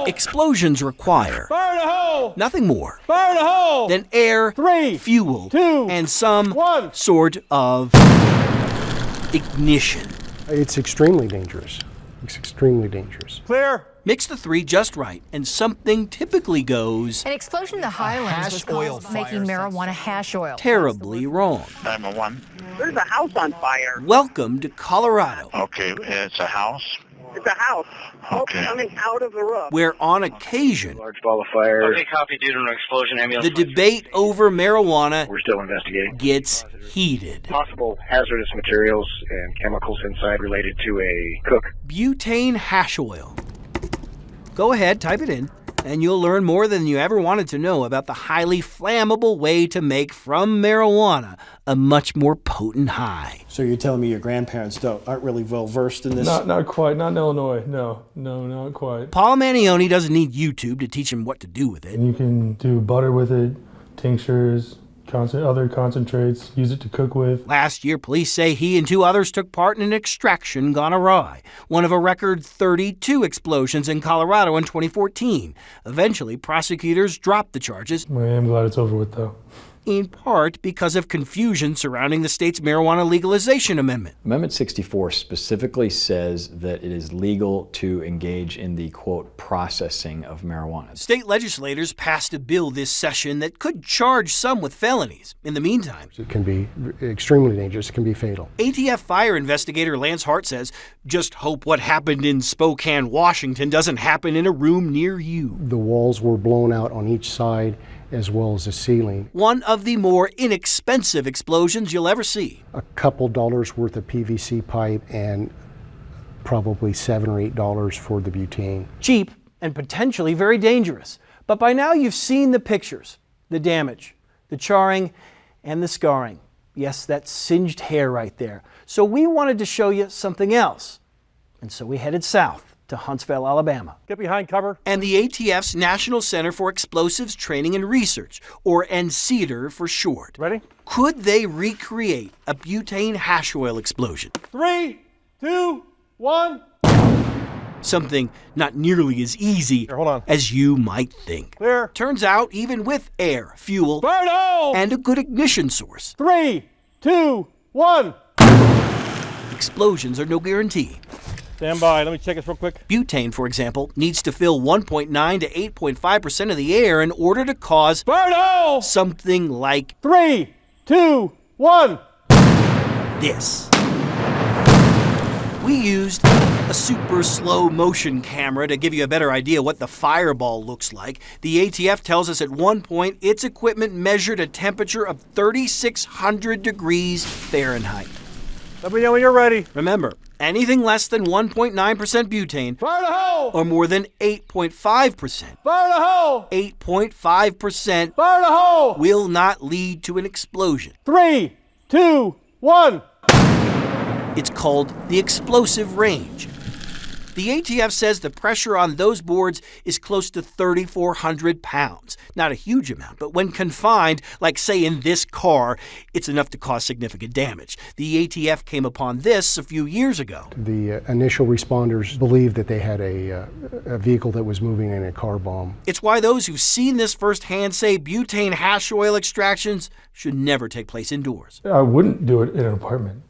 Explosions require Fire in the hole! nothing more Fire in the hole! than air, 3, fuel, 2, and some 1. sort of ignition. It's extremely dangerous. It's extremely dangerous. Clear. Mix the three just right, and something typically goes An explosion in the Highlands was caused by making marijuana hash oil. terribly wrong. 911. There's a house on fire. Welcome to Colorado, Okay, it's a house. It's a house. Smoke Okay. coming out of the roof. where on occasion Large ball of fire. Okay, copy due to an explosion. Ambulance. the debate over marijuana We're still investigating. gets heated. Possible hazardous materials and chemicals inside related to a cook. Butane hash oil. Go ahead, type it in, and you'll learn more than you ever wanted to know about the highly flammable way to make from marijuana a much more potent high. So you're telling me your grandparents aren't really well versed in this? Not quite. Not in Illinois. No, not quite. Paul MANNAIONI doesn't need YouTube to teach him what to do with it. And you can do butter with it, tinctures, other concentrates, use it to cook with. Last year, police say he and 2 others took part in an extraction gone awry, one of a record 32 explosions in Colorado in 2014. Eventually, prosecutors dropped the charges, I am glad it's over with, though. in part because of confusion surrounding the state's marijuana legalization amendment. Amendment 64 specifically says that it is legal to engage in the, quote, processing of marijuana. State legislators passed a bill this session that could charge some with felonies. In the meantime, It can be extremely dangerous. It can be fatal. ATF fire investigator Lance Hart says, just hope what happened in Spokane, Washington doesn't happen in a room near you. The walls were blown out on each side as well as the ceiling. One of the more inexpensive explosions you'll ever see. A couple dollars worth of PVC pipe and probably $7 or $8 for the butane. Cheap and potentially very dangerous. But by now you've seen the pictures, the damage, the charring, and the scarring. Yes, that singed hair right there. So we wanted to show you something else. And so we headed south to Huntsville, Alabama. Get behind cover. And the ATF's National Center for Explosives Training and Research, or NCETR for short. Ready? Could they recreate a butane hash oil explosion? 3, 2, 1. Something not nearly as easy Here, hold on. as you might think. Clear. Turns out, even with air, fuel, Fire in the hole! and a good ignition source, 3, 2, 1. explosions are no guarantee. Stand by. Let me check this real quick. Butane, for example, needs to fill 1.9 to 8.5% of the air in order to cause Fire in the hole! something like 3, 2, 1. this. We used a super slow motion camera to give you a better idea what the fireball looks like. The ATF tells us at one point its equipment measured a temperature of 3,600 degrees Fahrenheit. Let me know when you're ready. Remember, anything less than 1.9% butane Fire in the hole! or more than 8.5%, Fire in the hole! 8.5% Fire in the hole! will not lead to an explosion. 3, 2, 1. It's called the explosive range. The ATF says the pressure on those boards is close to 3,400 pounds. Not a huge amount, but when confined, like say in this car, it's enough to cause significant damage. The ATF came upon this a few years ago. The initial responders believed that they had a vehicle that was moving in a car bomb. It's why those who've seen this firsthand say butane hash oil extractions should never take place indoors. I wouldn't do it in an apartment.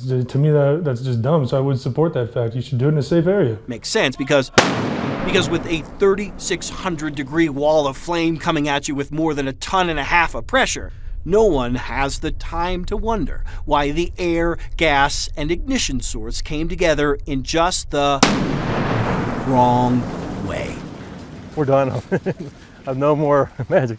To me, that's just dumb, so I would support that fact. You should do it in a safe area. Makes sense because with a 3,600 degree wall of flame coming at you with more than 1.5 tons of pressure, no one has the time to wonder why the air, gas, and ignition source came together in just the wrong way. We're done. I have no more magic.